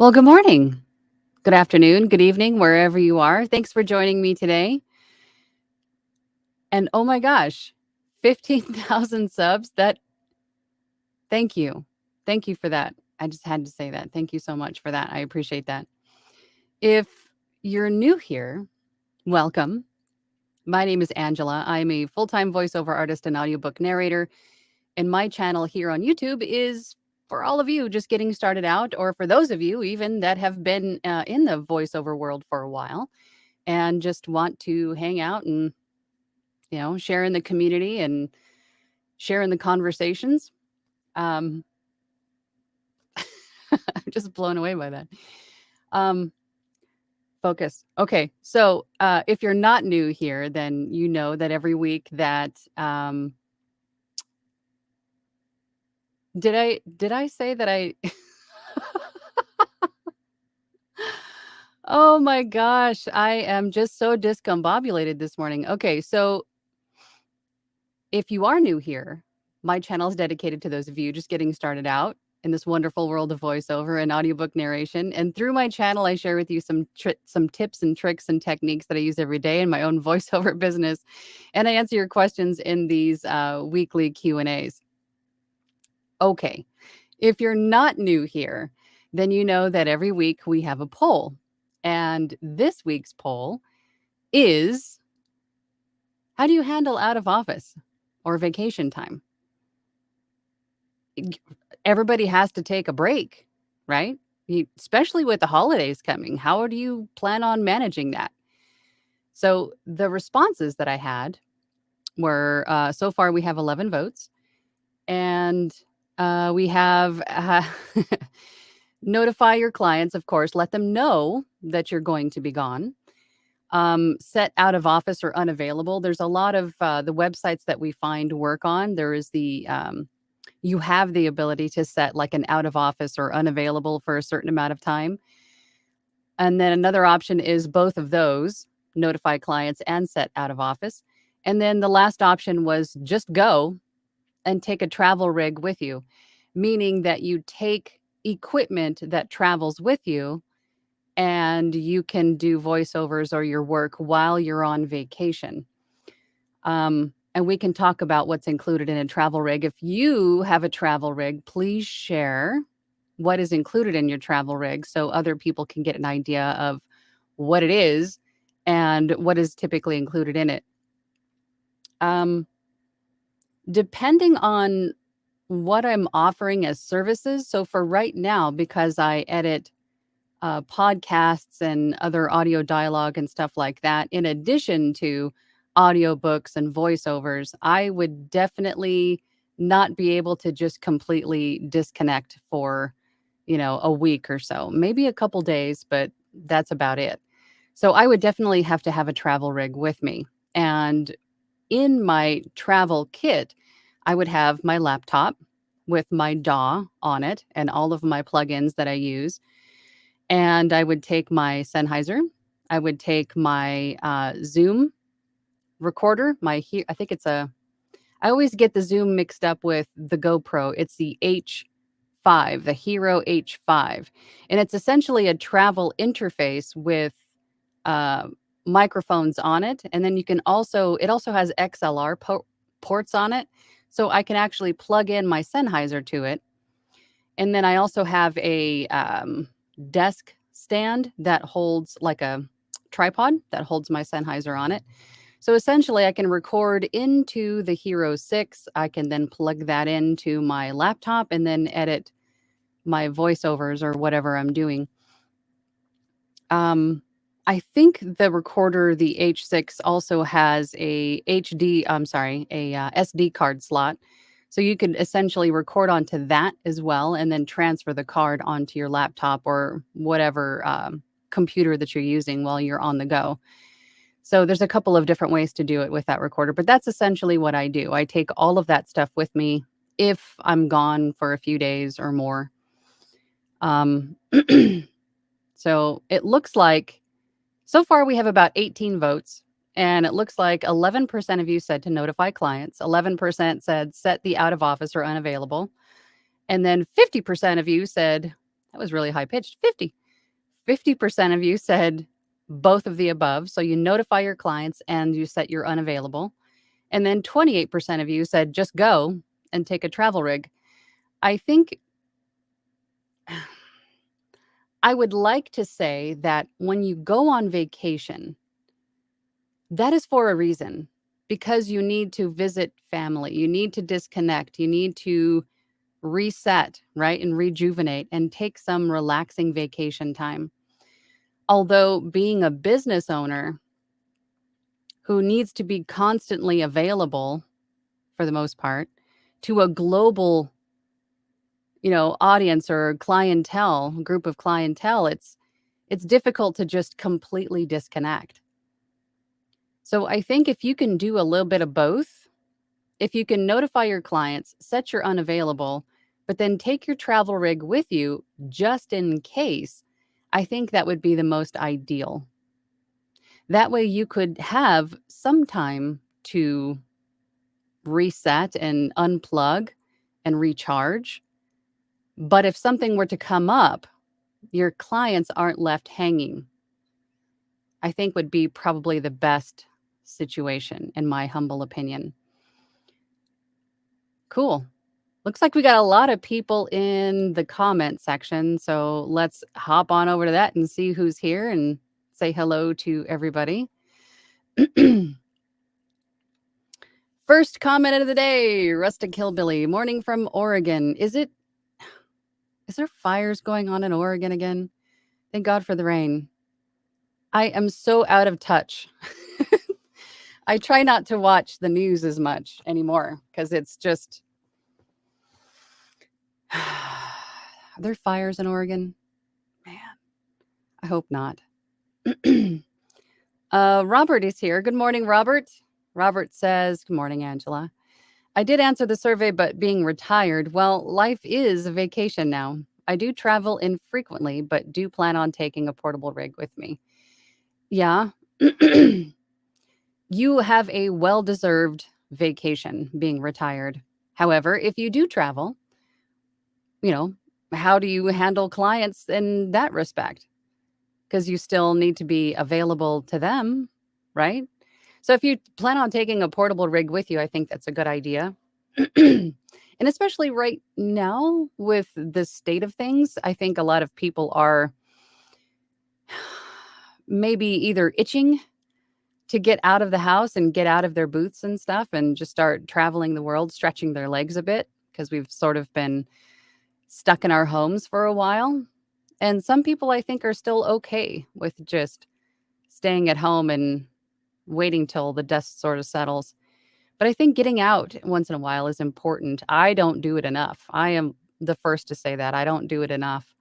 Well, good morning, good afternoon, good evening, wherever you are. Thanks for joining me today. And oh my gosh, 15,000 subs. Thank you. Thank you for that. I just had to say that. Thank you so much for that. I appreciate that. If you're new here, welcome. My name is Angela. I'm a full-time voiceover artist and audiobook narrator. And my channel here on YouTube is for all of you just getting started out, or for those of you even that have been in the voiceover world for a while. and just want to hang out and, share in the community and share in the conversations. I'm just blown away by that. Focus. Okay. So if you're not new here, then you know that every week that did I say that I Oh my gosh, I am just so discombobulated this morning. Okay, so if you are new here, my channel is dedicated to those of you just getting started out in this wonderful world of voiceover and audiobook narration. And through my channel, I share with you some tips and tricks and techniques that I use every day in my own voiceover business, and I answer your questions in these weekly Q&As. Okay, if you're not new here, then you know that every week we have a poll, and this week's poll is: how do you handle out of office or vacation time? Everybody has to take a break, right? Especially with the holidays coming. How do you plan on managing that? So the responses that I had were so far we have 11 votes, and we have notify your clients, of course, let them know that you're going to be gone. Set out of office or unavailable. There's a lot of the websites that we find work on. There is you have the ability to set like an out of office or unavailable for a certain amount of time. And then another option is both of those, notify clients and set out of office. And then the last option was just go and take a travel rig with you, meaning that you take equipment that travels with you and you can do voiceovers or your work while you're on vacation. And we can talk about what's included in a travel rig. If you have a travel rig, please share what is included in your travel rig so other people can get an idea of what it is and what is typically included in it. Depending on what I'm offering as services. So for right now, because I edit podcasts and other audio dialogue and stuff like that, in addition to audiobooks and voiceovers, I would definitely not be able to just completely disconnect for, a week or so, maybe a couple days, but that's about it. So I would definitely have to have a travel rig with me. And in my travel kit, I would have my laptop with my DAW on it and all of my plugins that I use. And I would take my Sennheiser. I would take my Zoom recorder. I think I always get the Zoom mixed up with the GoPro. It's the H5, the Hero H5. And it's essentially a travel interface with uh, microphones on it. And then it also has XLR ports on it. So I can actually plug in my Sennheiser to it. And then I also have a desk stand that holds like a tripod that holds my Sennheiser on it. So essentially, I can record into the Hero 6. I can then plug that into my laptop and then edit my voiceovers or whatever I'm doing. I think the recorder, the H6, also has a SD card slot. So you could essentially record onto that as well and then transfer the card onto your laptop or whatever computer that you're using while you're on the go. So there's a couple of different ways to do it with that recorder, but that's essentially what I do. I take all of that stuff with me if I'm gone for a few days or more. So it looks like so far we have about 18 votes, and it looks like 11% of you said to notify clients, 11% said set the out of office or unavailable, and then 50% of you said, that was really high pitched, 50% of you said both of the above. So you notify your clients and you set your unavailable. And then 28% of you said just go and take a travel rig. I think I would like to say that when you go on vacation, that is for a reason, because you need to visit family, you need to disconnect, you need to reset, right? And rejuvenate and take some relaxing vacation time. Although being a business owner who needs to be constantly available for the most part to a global, audience or group of clientele, it's difficult to just completely disconnect. So I think if you can do a little bit of both, if you can notify your clients, set your unavailable, but then take your travel rig with you just in case, I think that would be the most ideal. That way you could have some time to reset and unplug and recharge. But if something were to come up, your clients aren't left hanging. I think would be probably the best situation, in my humble opinion. Cool. Looks like we got a lot of people in the comment section. So let's hop on over to that and see who's here and say hello to everybody. First comment of the day, Rustic Hillbilly, morning from Oregon. Is there fires going on in Oregon again? Thank God for the rain. I am so out of touch. I try not to watch the news as much anymore because it's just... Are there fires in Oregon? Man, I hope not. Robert is here. Good morning, Robert. Robert says, good morning, Angela. I did answer the survey, but being retired, well, life is a vacation now. I do travel infrequently, but do plan on taking a portable rig with me. Yeah. You have a well-deserved vacation being retired. However, if you do travel, how do you handle clients in that respect? Because you still need to be available to them, right? So if you plan on taking a portable rig with you, I think that's a good idea. And especially right now with the state of things, I think a lot of people are maybe either itching to get out of the house and get out of their booths and stuff and just start traveling the world, stretching their legs a bit, because we've sort of been stuck in our homes for a while. And some people, I think, are still okay with just staying at home and waiting till the dust sort of settles. But I think getting out once in a while is important. I don't do it enough. I am the first to say that. I don't do it enough.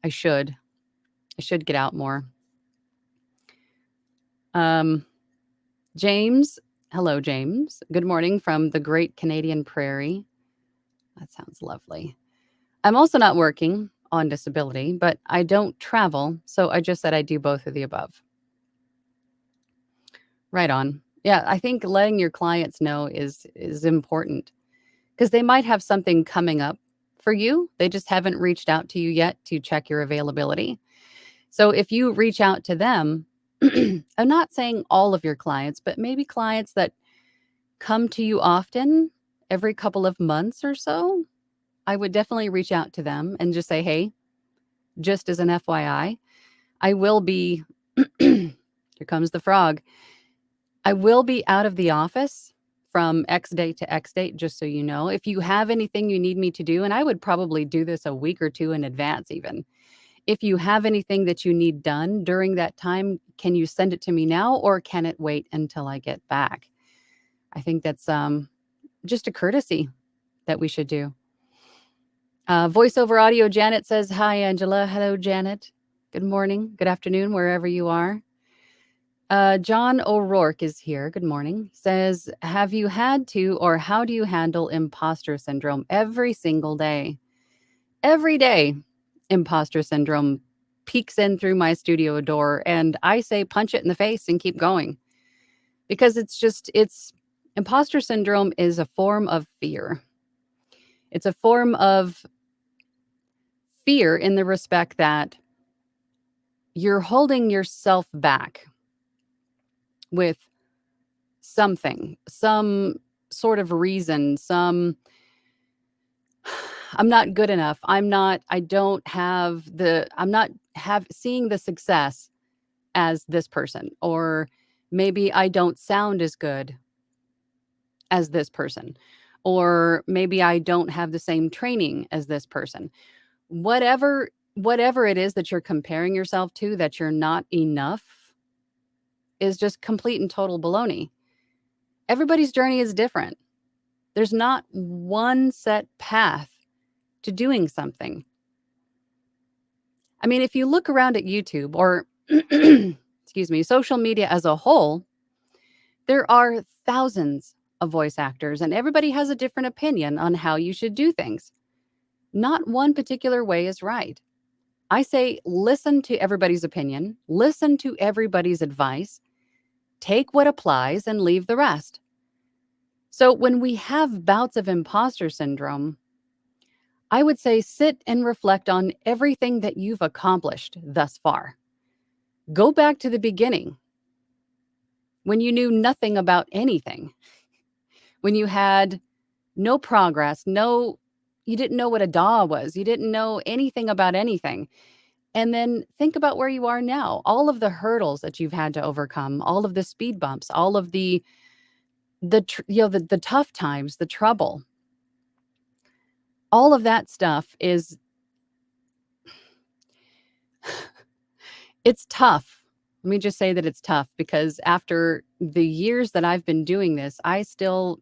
I should get out more. James. Hello, James. Good morning from the Great Canadian Prairie. That sounds lovely. I'm also not working on disability, but I don't travel. So I just said I do both of the above. Right on. Yeah, I think letting your clients know is important because they might have something coming up for you. They just haven't reached out to you yet to check your availability. So if you reach out to them, I'm not saying all of your clients, but maybe clients that come to you often, every couple of months or so, I would definitely reach out to them and just say, hey, just as an FYI, I will be, here comes the frog. I will be out of the office from X date to X date, just so you know. If you have anything you need me to do, and I would probably do this a week or two in advance even. If you have anything that you need done during that time, can you send it to me now or can it wait until I get back? I think that's just a courtesy that we should do. Voiceover audio, Janet says, hi, Angela. Hello, Janet. Good morning. Good afternoon, wherever you are. John O'Rourke is here. Good morning. Says, have you had to or how do you handle imposter syndrome every single day? Every day, imposter syndrome peeks in through my studio door and I say, punch it in the face and keep going. Because imposter syndrome is a form of fear. It's a form of fear in the respect that you're holding yourself back with something, some sort of reason, I'm not good enough. I'm not seeing the success as this person, or maybe I don't sound as good as this person, or maybe I don't have the same training as this person. Whatever whatever it is that you're comparing yourself to, that you're not enough, is just complete and total baloney. Everybody's journey is different. There's not one set path to doing something. I mean, if you look around at YouTube or, excuse me, social media as a whole, there are thousands of voice actors, and everybody has a different opinion on how you should do things. Not one particular way is right. I say listen to everybody's opinion, listen to everybody's advice, take what applies and leave the rest. So when we have bouts of imposter syndrome, I would say sit and reflect on everything that you've accomplished thus far. Go back to the beginning when you knew nothing about anything, when you had no progress, you didn't know what a DAW was, you didn't know anything about anything. And then think about where you are now, all of the hurdles that you've had to overcome, all of the speed bumps, all of the tough times, the trouble. All of that stuff is it's tough. Let me just say that it's tough because after the years that I've been doing this, I still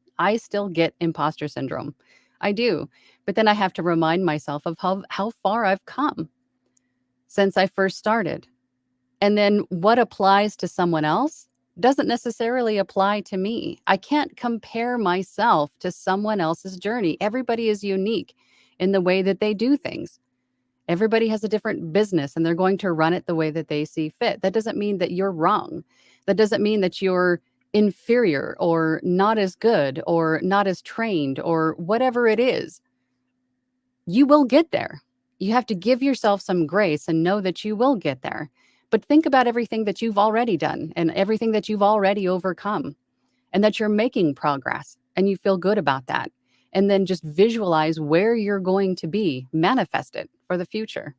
get imposter syndrome. I do. But then I have to remind myself of how far I've come since I first started. And then what applies to someone else doesn't necessarily apply to me. I can't compare myself to someone else's journey. Everybody is unique in the way that they do things. Everybody has a different business and they're going to run it the way that they see fit. That doesn't mean that you're wrong. That doesn't mean that you're inferior or not as good or not as trained or whatever it is. You will get there. You have to give yourself some grace and know that you will get there. But think about everything that you've already done and everything that you've already overcome and that you're making progress and you feel good about that. And then just visualize where you're going to be, manifest it for the future.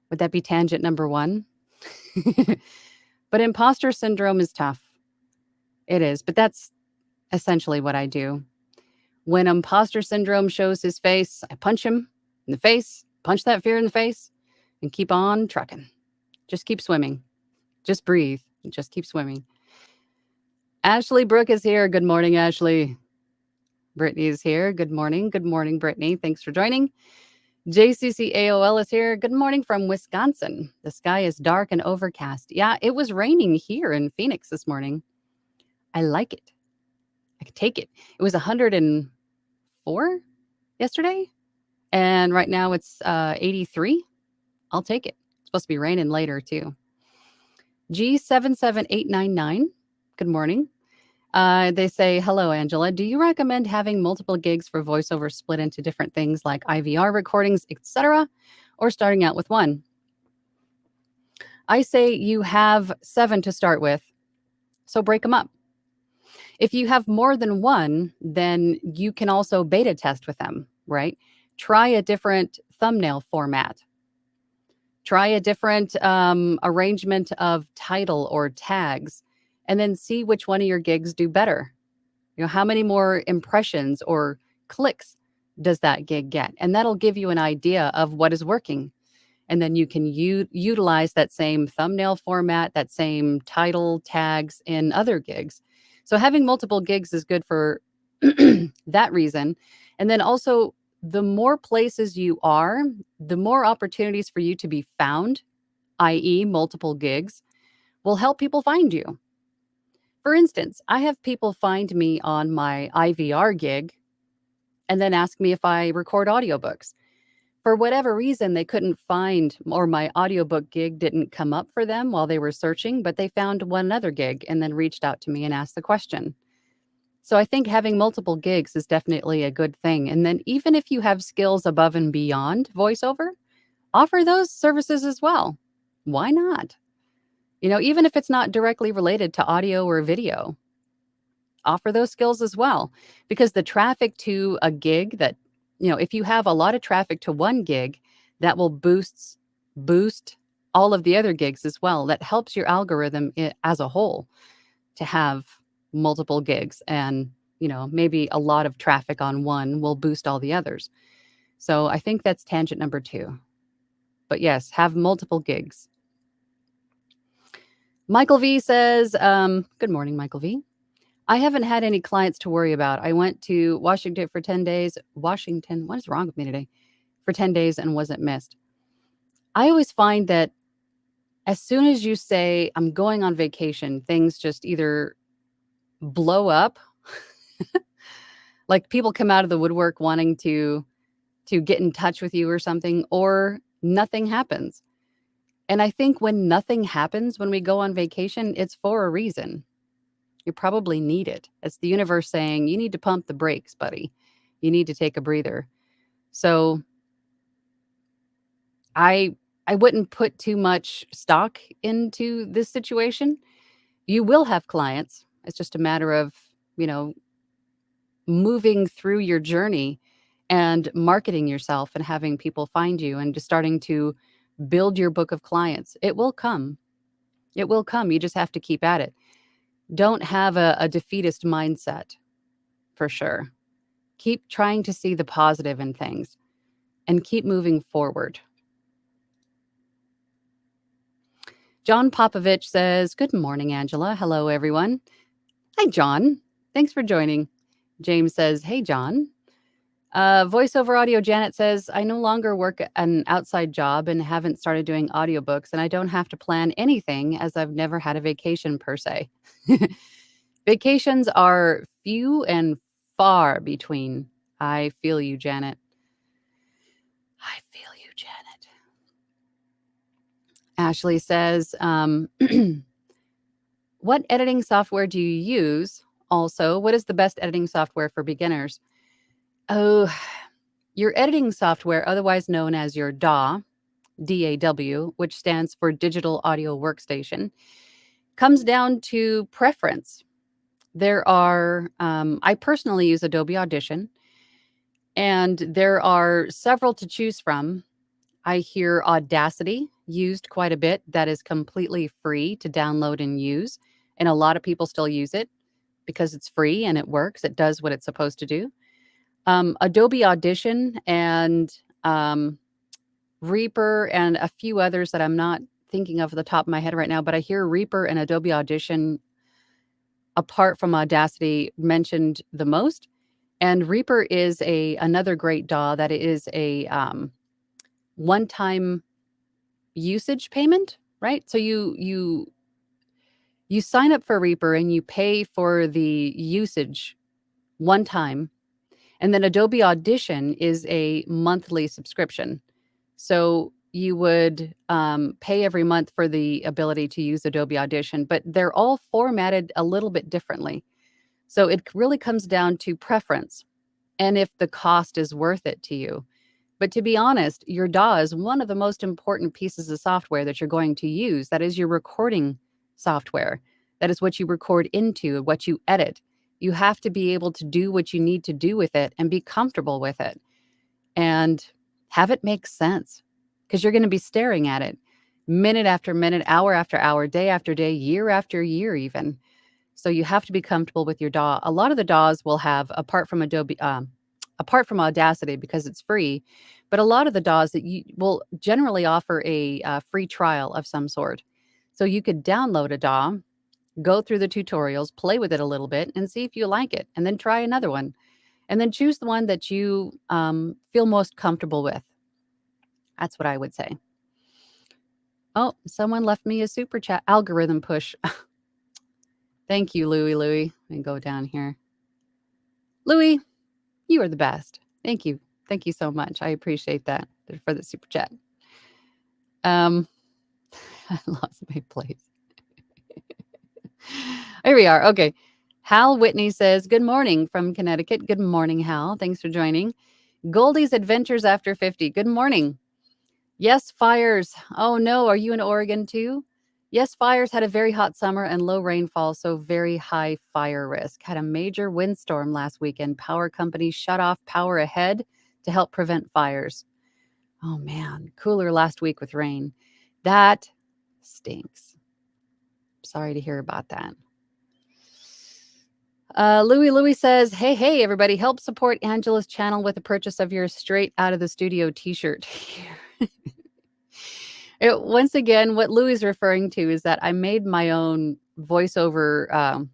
Would that be tangent number one? But imposter syndrome is tough. It is, but that's essentially what I do. When imposter syndrome shows his face, I punch him in the face, punch that fear in the face, and keep on trucking. Just keep swimming. Just breathe. Just keep swimming. Ashley Brooke is here. Good morning, Ashley. Brittany is here. Good morning. Good morning, Brittany. Thanks for joining. JCCAOL is here. Good morning from Wisconsin. The sky is dark and overcast. Yeah, it was raining here in Phoenix this morning. I like it. I could take it. It was 104 yesterday, and right now it's 83. I'll take it. It's supposed to be raining later, too. G77899. Good morning. They say, hello, Angela. Do you recommend having multiple gigs for voiceover split into different things like IVR recordings, etc., or starting out with one? I say you have 7 to start with, so break them up. If you have more than one, then you can also beta test with them, right? Try a different thumbnail format. Try a different arrangement of title or tags, and then see which one of your gigs do better. How many more impressions or clicks does that gig get? And that'll give you an idea of what is working. And then you can utilize that same thumbnail format, that same title tags in other gigs. So having multiple gigs is good for that reason. And then also, the more places you are, the more opportunities for you to be found, i.e. multiple gigs, will help people find you. For instance, I have people find me on my IVR gig and then ask me if I record audiobooks. For whatever reason, they couldn't find, or my audiobook gig didn't come up for them while they were searching, but they found one other gig and then reached out to me and asked the question. So I think having multiple gigs is definitely a good thing. And then even if you have skills above and beyond voiceover, offer those services as well. Why not? Even if it's not directly related to audio or video, offer those skills as well. Because the traffic to a gig that, if you have a lot of traffic to one gig, that will boost all of the other gigs as well. That helps your algorithm as a whole to have multiple gigs, and maybe a lot of traffic on one will boost all the others. So I think that's tangent number 2. But yes, have multiple gigs. Michael V says, good morning, Michael V. I haven't had any clients to worry about. I went to Washington for 10 days. Washington, what is wrong with me today? For 10 days and wasn't missed. I always find that as soon as you say, I'm going on vacation, things just either blow up. Like people come out of the woodwork wanting to get in touch with you or something, or nothing happens. And I think when nothing happens when we go on vacation, it's for a reason. You probably need it. It's the universe saying, you need to pump the brakes, buddy. You need to take a breather. So I wouldn't put too much stock into this situation. You will have clients. It's just a matter of, moving through your journey and marketing yourself and having people find you and just starting to build your book of clients. It will come. It will come. You just have to keep at it. Don't have a defeatist mindset, for sure. Keep trying to see the positive in things and keep moving forward. John Popovich says, good morning, Angela. Hello, everyone. Hi, John. Thanks for joining. James says, hey, John. Voiceover Audio Janet says, I no longer work an outside job and haven't started doing audiobooks, and I don't have to plan anything as I've never had a vacation per se. Vacations are few and far between. I feel you, Janet. I feel you, Janet. Ashley says, what editing software do you use? Also, what is the best editing software for beginners? Oh, your editing software, otherwise known as your DAW, DAW, which stands for Digital Audio Workstation, comes down to preference. There are, I personally use Adobe Audition, and there are several to choose from. I hear Audacity used quite a bit. That is completely free to download and use. And a lot of people still use it because it's free and it works. It does what it's supposed to do. Adobe Audition and Reaper and a few others that I'm not thinking of at the top of my head right now, but I hear Reaper and Adobe Audition, apart from Audacity, mentioned the most. And Reaper is another great DAW that is a one-time usage payment, right? So you sign up for Reaper and you pay for the usage one time. And then Adobe Audition is a monthly subscription. So you would pay every month for the ability to use Adobe Audition, but they're all formatted a little bit differently. So it really comes down to preference and if the cost is worth it to you. But to be honest, your DAW is one of the most important pieces of software that you're going to use. That is your recording software. That is what you record into, what you edit. You have to be able to do what you need to do with it and be comfortable with it and have it make sense, because you're going to be staring at it minute after minute, hour after hour, day after day, year after year even. So you have to be comfortable with your DAW. A lot of the DAWs will have, apart from Audacity, because it's free, but a lot of the DAWs that you will generally offer a free trial of some sort. So you could download a DAW, go through the tutorials, play with it a little bit, and see if you like it, and then try another one. And then choose the one that you feel most comfortable with. That's what I would say. Oh, someone left me a super chat algorithm push. Thank you, Louie. Let me go down here. Louie, you are the best. Thank you. Thank you so much. I appreciate that for the super chat. I lost my place. Here we are. Okay. Hal Whitney says, good morning from Connecticut. Good morning, Hal. Thanks for joining. Goldie's Adventures After 50. Good morning. Yes, fires. Oh, no. Are you in Oregon too? Yes, fires had a very hot summer and low rainfall, so very high fire risk. Had a major windstorm last weekend. Power companies shut off power ahead to help prevent fires. Oh, man. Cooler last week with rain. That stinks. Sorry to hear about that. Louie says, hey, everybody, help support Angela's channel with the purchase of your Straight Out of the Studio t-shirt. Once again, what Louie is referring to is that I made my own voiceover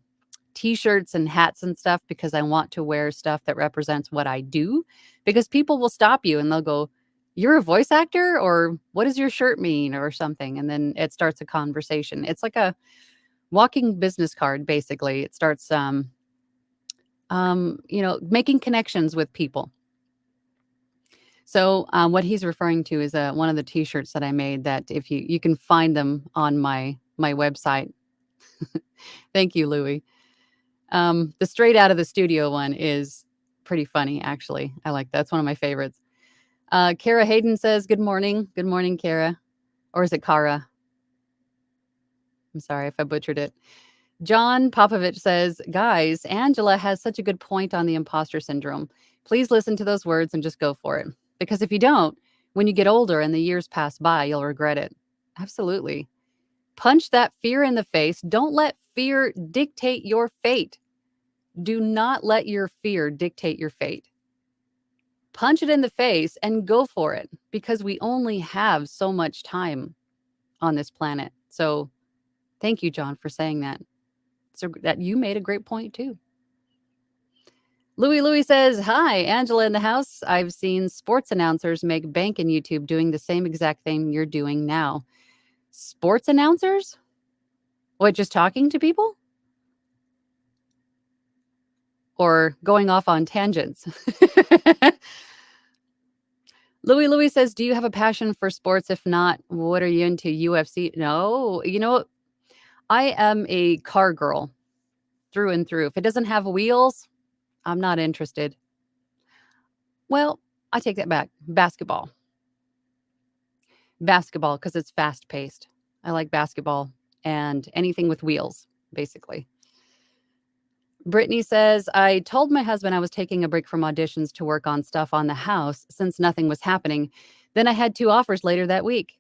t-shirts and hats and stuff because I want to wear stuff that represents what I do, because people will stop you and they'll go, "You're a voice actor?" or "What does your shirt mean?" or something. And then it starts a conversation. It's like a walking business card, basically. It starts making connections with people. So what he's referring to is one of the t-shirts that I made that if you can find them on my website. Thank you, Louie. The Straight Out of the Studio one is pretty funny, actually. I like that. That's one of my favorites. Kara Hayden says, good morning. Good morning, Kara. Or is it Kara? I'm sorry if I butchered it. John Popovich says, guys, Angela has such a good point on the imposter syndrome. Please listen to those words and just go for it. Because if you don't, when you get older and the years pass by, you'll regret it. Absolutely. Punch that fear in the face. Don't let fear dictate your fate. Do not let your fear dictate your fate. Punch it in the face and go for it, because we only have so much time on this planet. So thank you, John, for saying that. So that you made a great point too. Louie says, hi, Angela in the house. I've seen sports announcers make bank in YouTube doing the same exact thing you're doing now. Sports announcers? What, just talking to people? Or going off on tangents? Louie says, do you have a passion for sports? If not, what are you into? UFC? No, I am a car girl through and through. If it doesn't have wheels, I'm not interested. Well, I take that back. Basketball, because it's fast paced. I like basketball and anything with wheels, basically. Brittany says, I told my husband I was taking a break from auditions to work on stuff on the house since nothing was happening. Then I had 2 offers later that week.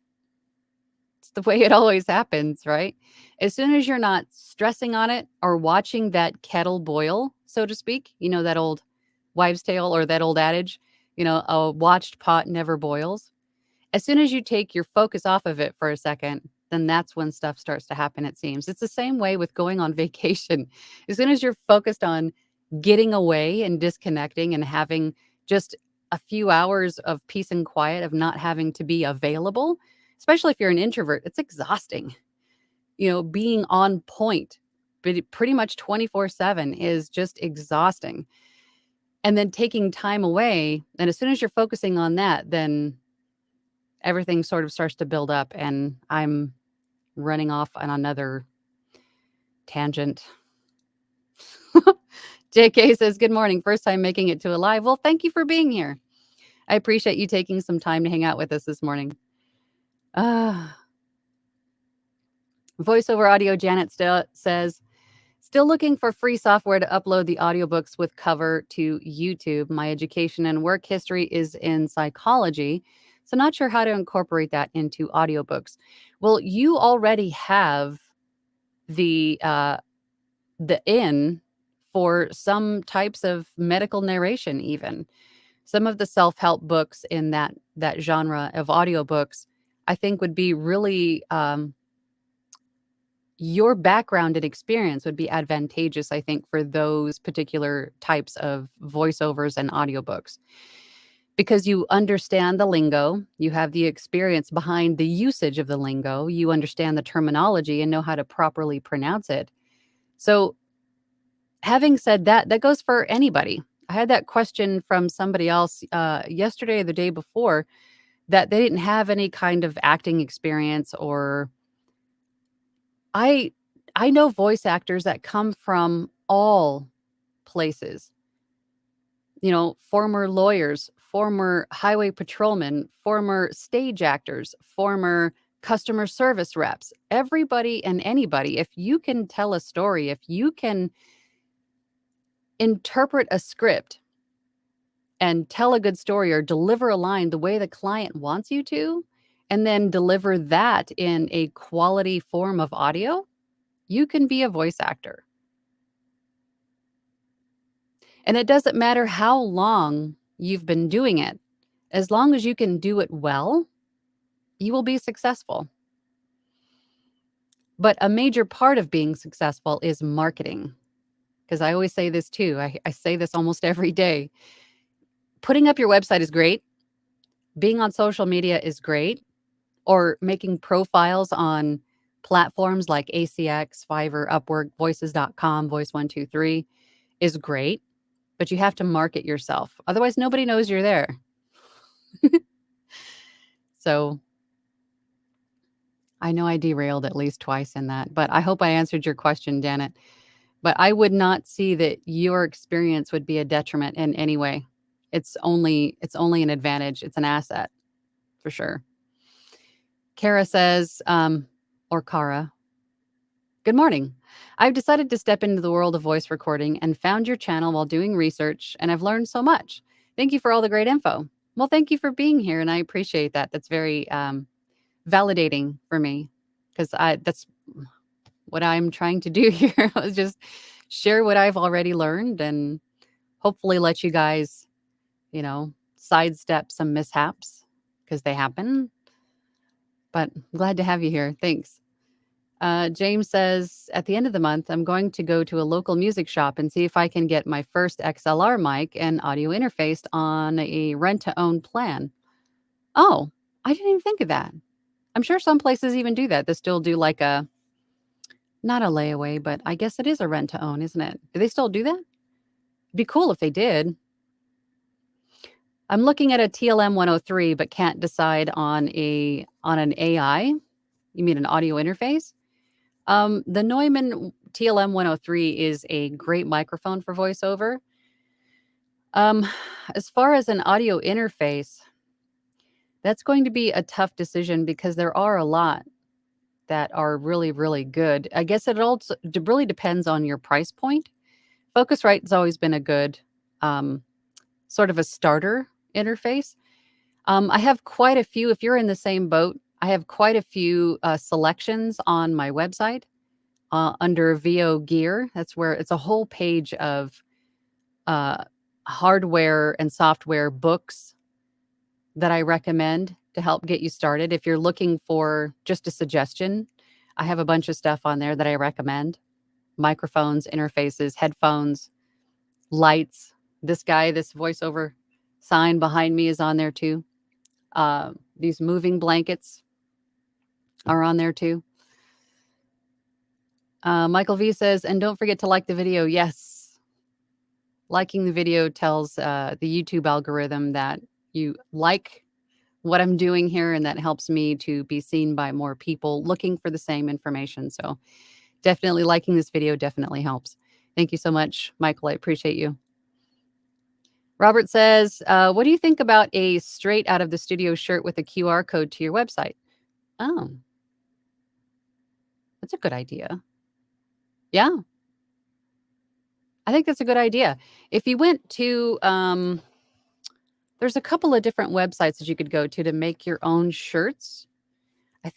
It's the way it always happens, right? As soon as you're not stressing on it or watching that kettle boil, so to speak, that old wives' tale or that old adage, a watched pot never boils. As soon as you take your focus off of it for a second, then that's when stuff starts to happen, it seems. It's the same way with going on vacation. As soon as you're focused on getting away and disconnecting and having just a few hours of peace and quiet, of not having to be available, especially if you're an introvert, it's exhausting. Being on point, but pretty much 24/7 is just exhausting. And then taking time away, and as soon as you're focusing on that, then everything sort of starts to build up, and I'm running off on another tangent. JK says, good morning. First time making it to a live. Well, thank you for being here. I appreciate you taking some time to hang out with us this morning. Voiceover Audio Janet says, still looking for free software to upload the audiobooks with cover to YouTube. My education and work history is in psychology, so not sure how to incorporate that into audiobooks. Well, you already have the in for some types of medical narration, even. Some of the self-help books in that genre of audiobooks, I think would be really your background and experience would be advantageous, I think, for those particular types of voiceovers and audiobooks. Because you understand the lingo, you have the experience behind the usage of the lingo, you understand the terminology and know how to properly pronounce it. So having said that, that goes for anybody. I had that question from somebody else yesterday or the day before, that they didn't have any kind of acting experience, or I know voice actors that come from all places. Former lawyers, former highway patrolmen, former stage actors, former customer service reps, everybody and anybody. If you can tell a story, if you can interpret a script and tell a good story or deliver a line the way the client wants you to, and then deliver that in a quality form of audio, you can be a voice actor. And it doesn't matter how long you've been doing it. As long as you can do it well, you will be successful. But a major part of being successful is marketing. Because I always say this too. I say this almost every day. Putting up your website is great. Being on social media is great. Or making profiles on platforms like ACX, Fiverr, Upwork, voices.com, Voice123 is great. But you have to market yourself. Otherwise, nobody knows you're there. So I know I derailed at least twice in that, but I hope I answered your question, Janet. But I would not see that your experience would be a detriment in any way. It's only an advantage. It's an asset for sure. Kara says, or Kara, good morning. I've decided to step into the world of voice recording and found your channel while doing research, and I've learned so much. Thank you for all the great info. Well, thank you for being here, and I appreciate that. That's very validating for me because that's what I'm trying to do here. is just share what I've already learned and hopefully let you guys, sidestep some mishaps because they happen. But I'm glad to have you here. Thanks. James says, at the end of the month, I'm going to go to a local music shop and see if I can get my first XLR mic and audio interface on a rent-to-own plan. Oh, I didn't even think of that. I'm sure some places even do that. They still do like not a layaway, but I guess it is a rent-to-own, isn't it? Do they still do that? It'd be cool if they did. I'm looking at a TLM 103, but can't decide on an AI. You mean an audio interface? The Neumann TLM 103 is a great microphone for voiceover. As far as an audio interface, that's going to be a tough decision because there are a lot that are really, really good. I guess it also really depends on your price point. Focusrite has always been a good sort of a starter interface. I have quite a few. If you're in the same boat, I have quite a few selections on my website under VO Gear. That's where it's a whole page of hardware and software books that I recommend to help get you started. If you're looking for just a suggestion, I have a bunch of stuff on there that I recommend. Microphones, interfaces, headphones, lights. This voiceover sign behind me is on there too. These moving blankets are on there too. Michael V says, and don't forget to like the video. Yes. Liking the video tells the YouTube algorithm that you like what I'm doing here, and that helps me to be seen by more people looking for the same information. So definitely liking this video definitely helps. Thank you so much, Michael. I appreciate you. Robert says, what do you think about a straight out of the studio shirt with a QR code to your website? Oh, that's a good idea. Yeah. I think that's a good idea. If you went to, there's a couple of different websites that you could go to make your own shirts. I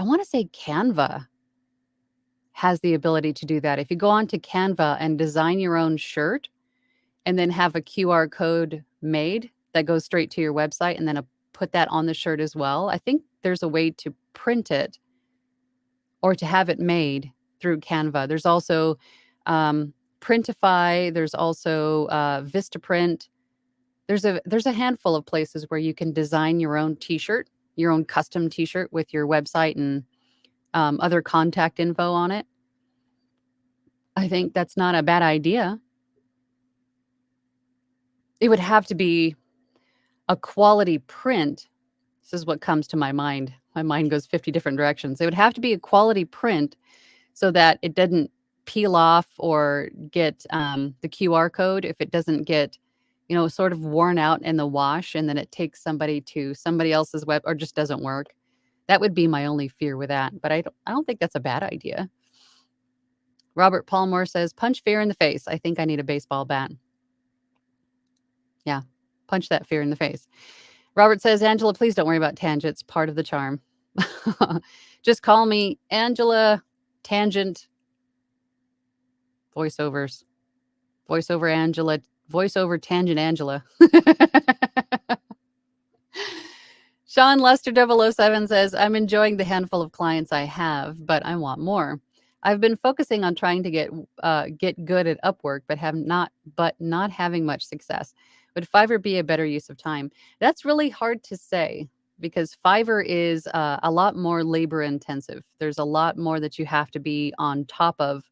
want to say Canva has the ability to do that. If you go on to Canva and design your own shirt and then have a QR code made that goes straight to your website and then put that on the shirt as well, I think there's a way to print it or to have it made through Canva. There's also Printify. There's also Vistaprint. There's a handful of places where you can design your own T-shirt, your own custom T-shirt with your website and other contact info on it. I think that's not a bad idea. It would have to be a quality print. This is what comes to my mind. My mind goes 50 different directions. It would have to be a quality print so that it doesn't peel off or get the QR code if it doesn't get, sort of worn out in the wash, and then it takes somebody to somebody else's web or just doesn't work. That would be my only fear with that. But I don't think that's a bad idea. Robert Palmore says, punch fear in the face. I think I need a baseball bat. Yeah, punch that fear in the face. Robert says, Angela, please don't worry about tangents. Part of the charm. Just call me Angela Tangent Voiceovers. VoiceOverAngela, VoiceOver Tangent Angela. Sean Lester 007 says, I'm enjoying the handful of clients I have, but I want more. I've been focusing on trying to get good at Upwork, but not having much success. Would Fiverr be a better use of time? That's really hard to say because Fiverr is a lot more labor intensive. There's a lot more that you have to be on top of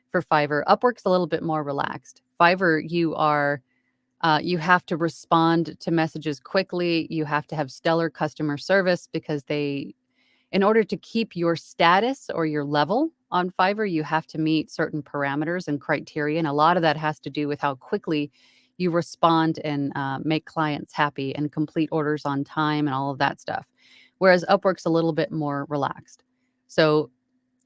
for Fiverr. Upwork's a little bit more relaxed. Fiverr, you have to respond to messages quickly. You have to have stellar customer service because in order to keep your status or your level on Fiverr, you have to meet certain parameters and criteria. And a lot of that has to do with how quickly you respond and make clients happy and complete orders on time and all of that stuff. Whereas Upwork's a little bit more relaxed. So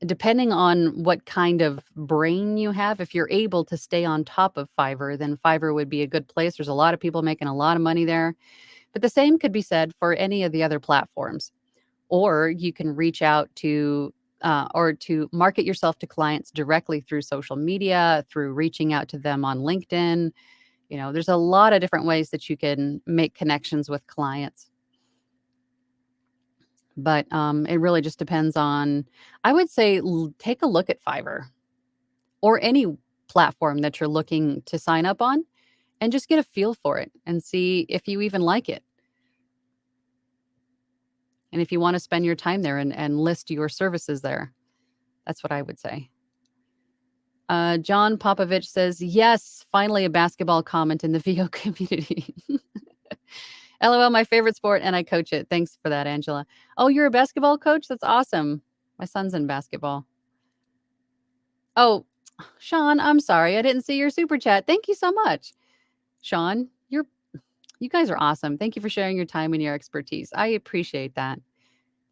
depending on what kind of brain you have, if you're able to stay on top of Fiverr, then Fiverr would be a good place. There's a lot of people making a lot of money there. But the same could be said for any of the other platforms. Or you can reach out to or to market yourself to clients directly through social media, through reaching out to them on LinkedIn. There's a lot of different ways that you can make connections with clients. But it really just depends on, I would say, take a look at Fiverr or any platform that you're looking to sign up on and just get a feel for it and see if you even like it. And if you want to spend your time there and list your services there, that's what I would say. John Popovich says, yes, finally a basketball comment in the VO community. LOL, my favorite sport, and I coach it. Thanks for that, Angela. Oh, you're a basketball coach? That's awesome. My son's in basketball. Oh, Sean, I'm sorry. I didn't see your super chat. Thank you so much. Sean, you guys are awesome. Thank you for sharing your time and your expertise. I appreciate that.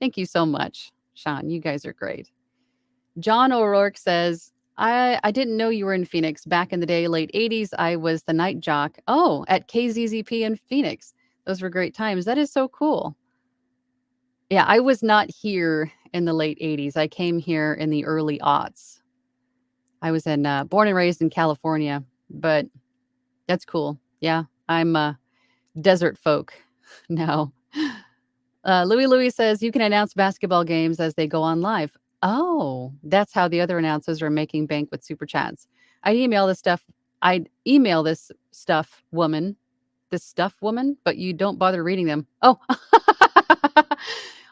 Thank you so much, Sean. You guys are great. John O'Rourke says, I didn't know you were in Phoenix. Back in the day, late 80s, I was the night jock. Oh, at KZZP in Phoenix. Those were great times. That is so cool. Yeah, I was not here in the late 80s. I came here in the early aughts. I was born and raised in California, but that's cool. Yeah, I'm a desert folk now. Louis says, you can announce basketball games as they go on live. Oh, that's how the other announcers are making bank with super chats. I'd email this stuff woman, but you don't bother reading them. Oh,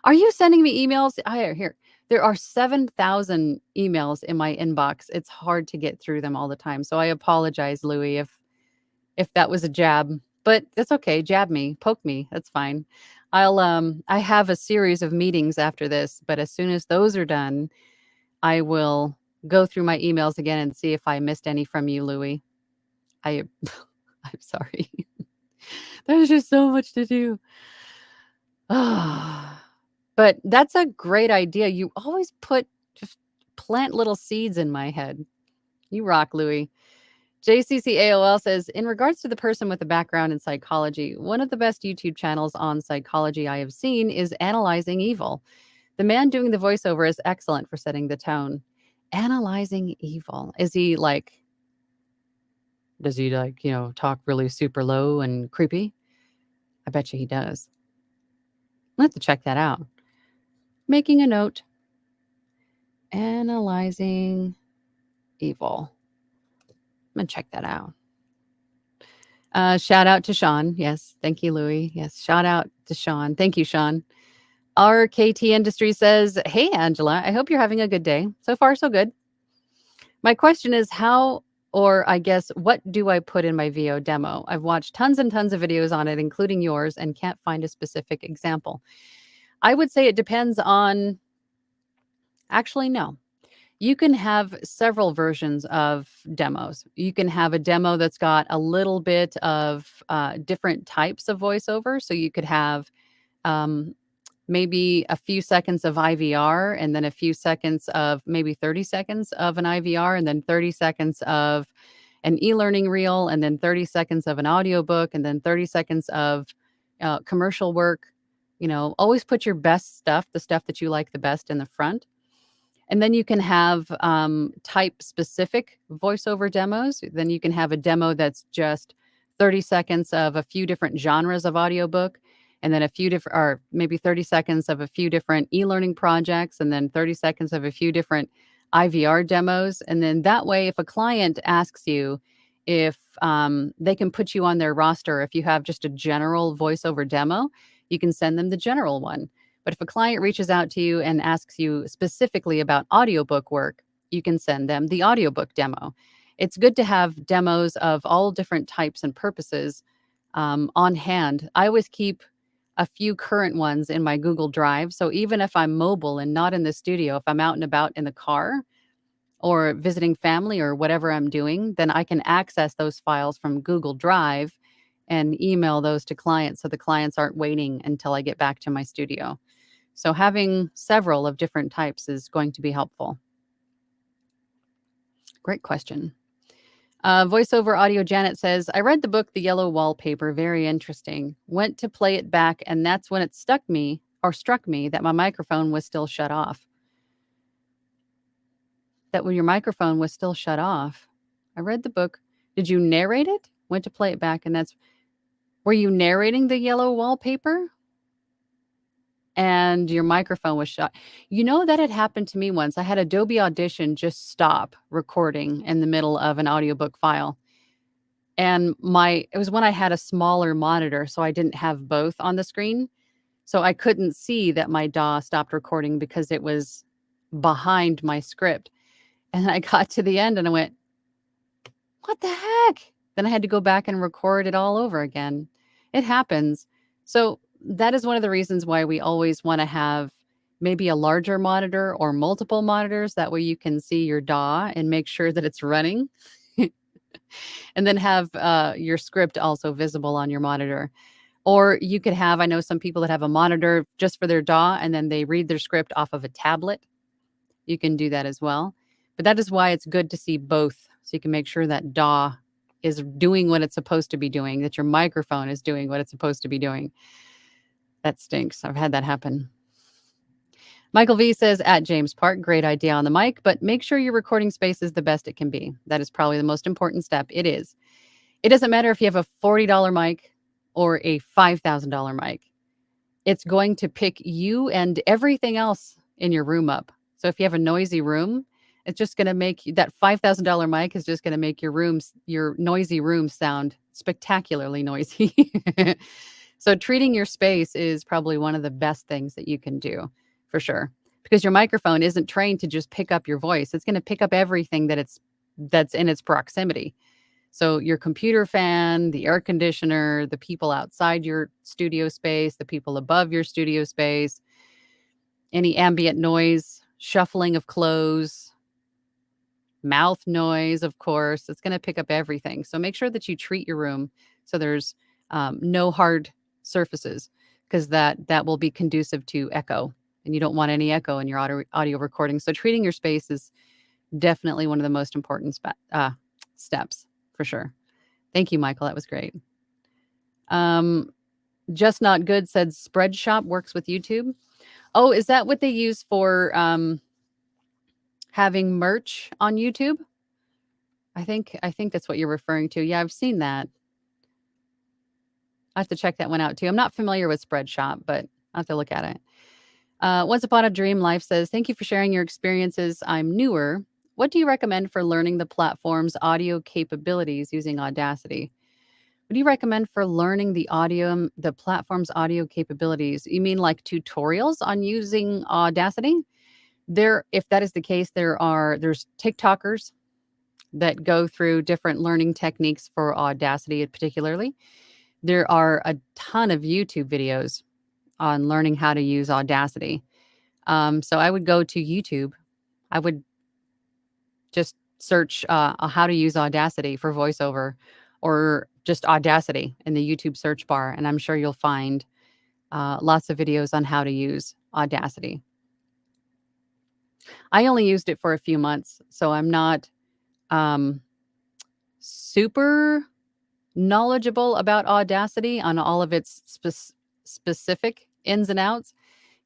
are you sending me emails? Here, there are 7,000 emails in my inbox. It's hard to get through them all the time. So I apologize, Louis, if that was a jab, but that's okay. Jab me, poke me. That's fine. I have a series of meetings after this, but as soon as those are done, I will go through my emails again and see if I missed any from you, Louis. I'm sorry. There's just so much to do. But that's a great idea. You always just plant little seeds in my head. You rock, Louis. JCC AOL says, in regards to the person with a background in psychology, one of the best YouTube channels on psychology I have seen is Analyzing Evil. The man doing the voiceover is excellent for setting the tone. Analyzing Evil. Does he talk really super low and creepy? I bet you he does. I'll have to check that out. Making a note. Analyzing Evil. I'm going to check that out. Shout out to Sean. Yes. Thank you, Louis. Yes. Shout out to Sean. Thank you, Sean. RKT Industry says, hey, Angela, I hope you're having a good day. So far, so good. My question is what do I put in my VO demo? I've watched tons and tons of videos on it, including yours, and can't find a specific example. I would say it depends on, actually, no. You can have several versions of demos. You can have a demo that's got a little bit of different types of voiceover. So you could have maybe a few seconds of IVR and then a few seconds of maybe 30 seconds of an IVR and then 30 seconds of an e-learning reel and then 30 seconds of an audiobook and then 30 seconds of commercial work. Always put your best stuff, the stuff that you like the best, in the front. And then you can have type-specific voiceover demos. Then you can have a demo that's just 30 seconds of a few different genres of audiobook, and then a few different, or maybe 30 seconds of a few different e-learning projects, and then 30 seconds of a few different IVR demos. And then that way, if a client asks you if they can put you on their roster, if you have just a general voiceover demo, you can send them the general one. But if a client reaches out to you and asks you specifically about audiobook work, you can send them the audiobook demo. It's good to have demos of all different types and purposes on hand. I always keep a few current ones in my Google Drive. So even if I'm mobile and not in the studio, if I'm out and about in the car or visiting family or whatever I'm doing, then I can access those files from Google Drive and email those to clients so the clients aren't waiting until I get back to my studio. So having several of different types is going to be helpful. Great question. Voiceover Audio Janet says, I read the book, The Yellow Wallpaper, very interesting. Went to play it back, and that's when it struck me that my microphone was still shut off. That when your microphone was still shut off. I read the book. Did you narrate it? Went to play it back, and were you narrating The Yellow Wallpaper? And your microphone was shut. You know, that had happened to me once. I had Adobe Audition just stop recording in the middle of an audiobook file. And it was when I had a smaller monitor, so I didn't have both on the screen. So I couldn't see that my DAW stopped recording because it was behind my script. And I got to the end and I went, what the heck? Then I had to go back and record it all over again. It happens. So that is one of the reasons why we always want to have maybe a larger monitor or multiple monitors. That way you can see your DAW and make sure that it's running. And then have your script also visible on your monitor. Or you could have, I know some people that have a monitor just for their DAW and then they read their script off of a tablet. You can do that as well. But that is why it's good to see both. So you can make sure that DAW is doing what it's supposed to be doing, that your microphone is doing what it's supposed to be doing. That stinks. I've had that happen. Michael V says, at James Park, great idea on the mic, but make sure your recording space is the best it can be. That is probably the most important step. It is. It doesn't matter if you have a $40 mic or a $5,000 mic. It's going to pick you and everything else in your room up. So if you have a noisy room, it's just going to make that $5,000 mic is just going to make your noisy room sound spectacularly noisy. So treating your space is probably one of the best things that you can do, for sure, because your microphone isn't trained to just pick up your voice. It's going to pick up everything that's in its proximity. So your computer fan, the air conditioner, the people outside your studio space, the people above your studio space, any ambient noise, shuffling of clothes, mouth noise, of course, it's going to pick up everything. So make sure that you treat your room so there's no hard surfaces, because that will be conducive to echo, and you don't want any echo in your audio recording. So treating your space is definitely one of the most important steps, for sure. Thank you, Michael. That was great. Just Not Good said Spreadshop works with YouTube. Oh, is that what they use for having merch on YouTube? I think that's what you're referring to. Yeah, I've seen that. I have to check that one out too. I'm not familiar with Spreadshop, but I have to look at it. Once Upon a Dream Life says, thank you for sharing your experiences. I'm newer. What do you recommend for learning the platform's audio capabilities using Audacity? What do you recommend for learning the platform's audio capabilities? You mean like tutorials on using Audacity? If that is the case, there's TikTokers that go through different learning techniques for Audacity particularly. There are a ton of YouTube videos on learning how to use Audacity. So I would go to YouTube. I would just search how to use Audacity for voiceover, or just Audacity in the YouTube search bar, and I'm sure you'll find lots of videos on how to use Audacity. I only used it for a few months, so I'm not super knowledgeable about Audacity on all of its specific ins and outs,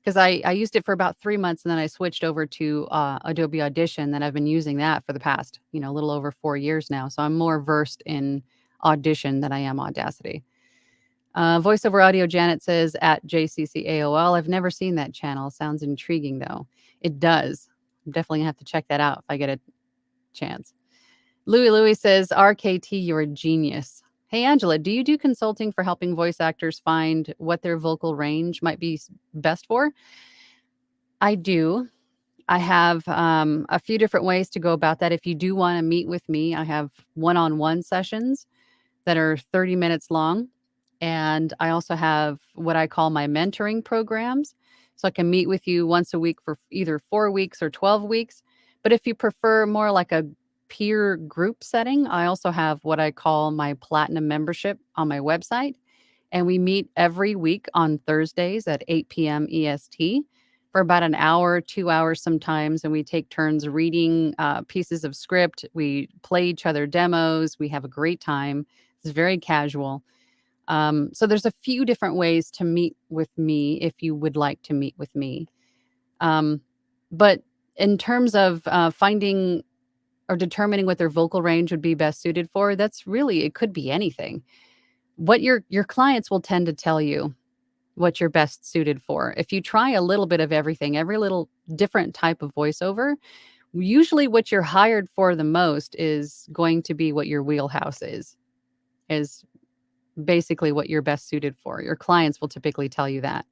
because I used it for about 3 months, and then I switched over to Adobe Audition. Then I've been using that for the past, a little over 4 years now. So I'm more versed in Audition than I am Audacity. Voiceover Audio Janet says at JCCAOL. I've never seen that channel. Sounds intriguing though. It does. I'm definitely gonna have to check that out if I get a chance. Louie says, RKT, you're a genius. Hey, Angela, do you do consulting for helping voice actors find what their vocal range might be best for? I do. I have a few different ways to go about that. If you do want to meet with me, I have one-on-one sessions that are 30 minutes long. And I also have what I call my mentoring programs. So I can meet with you once a week for either 4 weeks or 12 weeks. But if you prefer more like a peer group setting, I also have what I call my platinum membership on my website. And we meet every week on Thursdays at 8 p.m. EST for about an hour, 2 hours sometimes. And we take turns reading pieces of script. We play each other demos. We have a great time. It's very casual. So there's a few different ways to meet with me if you would like to meet with me. But in terms of finding or determining what their vocal range would be best suited for, it could be anything. What your clients will tend to tell you what you're best suited for. If you try a little bit of everything, every little different type of voiceover, usually what you're hired for the most is going to be what your wheelhouse is basically what you're best suited for. Your clients will typically tell you that.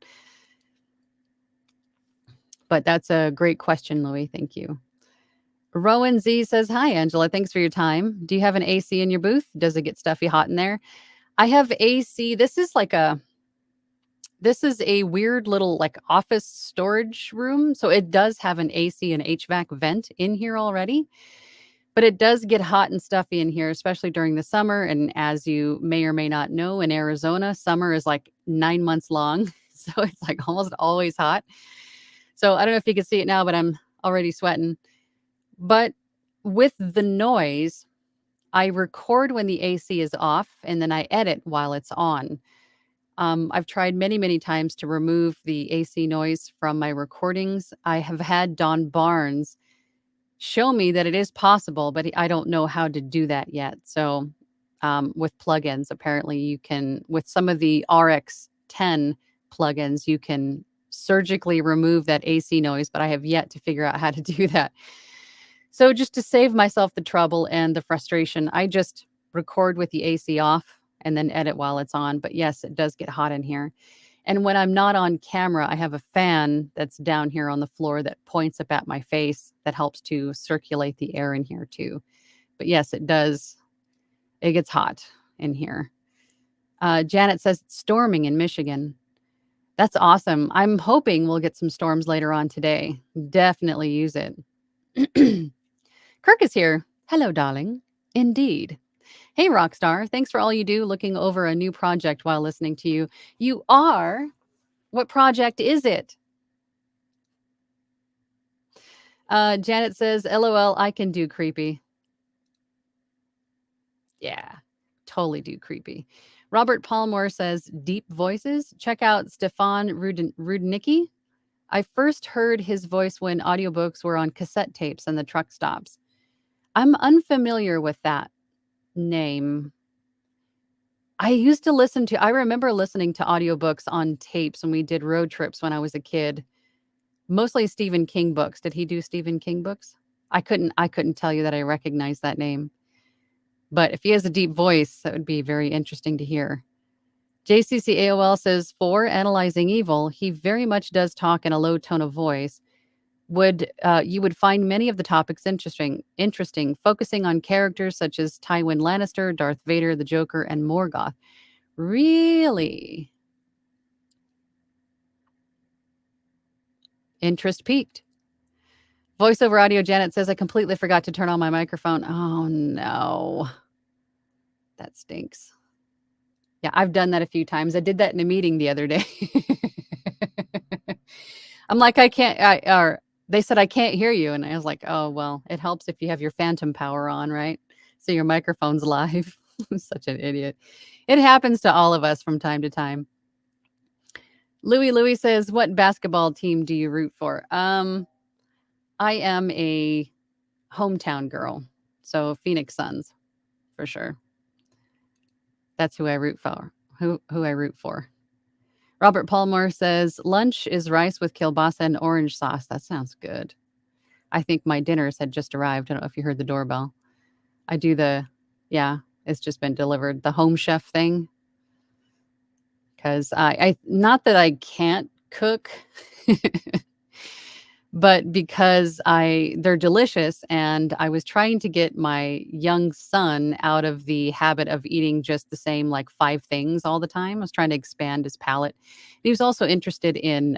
But that's a great question, Louie. Thank you. Rowan Z says, hi, Angela. Thanks for your time. Do you have an AC in your booth? Does it get stuffy hot in there? I have AC. This is a weird little like office storage room. So it does have an AC and HVAC vent in here already. But it does get hot and stuffy in here, especially during the summer. And as you may or may not know, in Arizona, summer is like 9 months long. So it's like almost always hot. So I don't know if you can see it now, but I'm already sweating. But with the noise, I record when the AC is off and then I edit while it's on. I've tried many, many times to remove the AC noise from my recordings. I have had Don Barnes show me that it is possible, but I don't know how to do that yet. So with plugins, apparently you can, with some of the RX10 plugins, you can surgically remove that AC noise, but I have yet to figure out how to do that. So just to save myself the trouble and the frustration, I just record with the AC off and then edit while it's on. But yes, it does get hot in here. And when I'm not on camera, I have a fan that's down here on the floor that points up at my face that helps to circulate the air in here too. But yes, it does. It gets hot in here. Janet says it's storming in Michigan. That's awesome. I'm hoping we'll get some storms later on today. Definitely use it. Kirk is here. Hello, darling. Indeed. Hey, Rockstar. Thanks for all you do looking over a new project while listening to you. You are? What project is it? Janet says, LOL, I can do creepy. Yeah, totally do creepy. Robert Palmore says, deep voices. Check out Stefan Rudnicki. I first heard his voice when audiobooks were on cassette tapes and the truck stops. I'm unfamiliar with that name. I remember listening to audiobooks on tapes when we did road trips when I was a kid. Mostly Stephen King books. Did he do Stephen King books? I couldn't tell you that I recognize that name. But if he has a deep voice, that would be very interesting to hear. JCC AOL says, for Analyzing Evil, he very much does talk in a low tone of voice. You would find many of the topics interesting, focusing on characters such as Tywin Lannister, Darth Vader, the Joker, and Morgoth. Really? Interest peaked. VoiceOver Audio Janet says, I completely forgot to turn on my microphone. Oh, no. That stinks. Yeah, I've done that a few times. I did that in a meeting the other day. I'm like, they said, I can't hear you. And I was like, oh, well, it helps if you have your phantom power on, right? So your microphone's live. I'm such an idiot. It happens to all of us from time to time. Louis says, what basketball team do you root for? I am a hometown girl. So Phoenix Suns, for sure. That's who I root for. Who I root for. Robert Palmer says, lunch is rice with kielbasa and orange sauce. That sounds good. I think my dinners had just arrived. I don't know if you heard the doorbell. I do it's just been delivered. The home chef thing. Because I not that I can't cook, but because they're delicious, and I was trying to get my young son out of the habit of eating just the same like 5 things all the time. I was trying to expand his palate. He was also interested in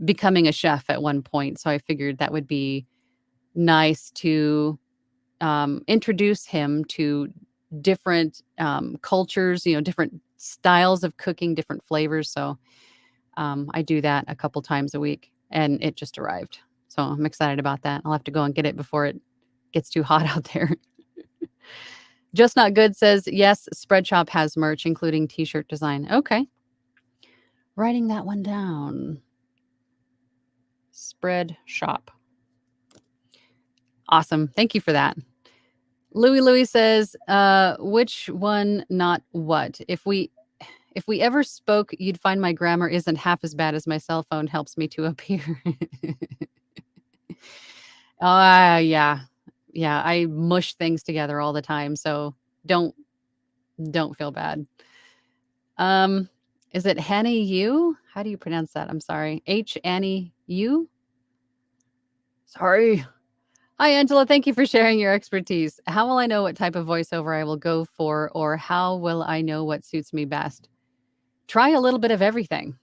becoming a chef at one point, so I figured that would be nice to introduce him to different cultures, different styles of cooking, different flavors. So I do that a couple times a week, and it just arrived. So I'm excited about that. I'll have to go and get it before it gets too hot out there. Just Not Good says, yes, Spreadshop has merch, including t-shirt design. Okay. Writing that one down. Spread Shop. Awesome. Thank you for that. Louis says, which one, not what? If we ever spoke, you'd find my grammar isn't half as bad as my cell phone helps me to appear. Yeah. Yeah, I mush things together all the time, so don't feel bad. Is it Hanny U? How do you pronounce that? I'm sorry. H Annie U? Sorry. Hi, Angela. Thank you for sharing your expertise. How will I know what type of voiceover I will go for, or how will I know what suits me best? Try a little bit of everything.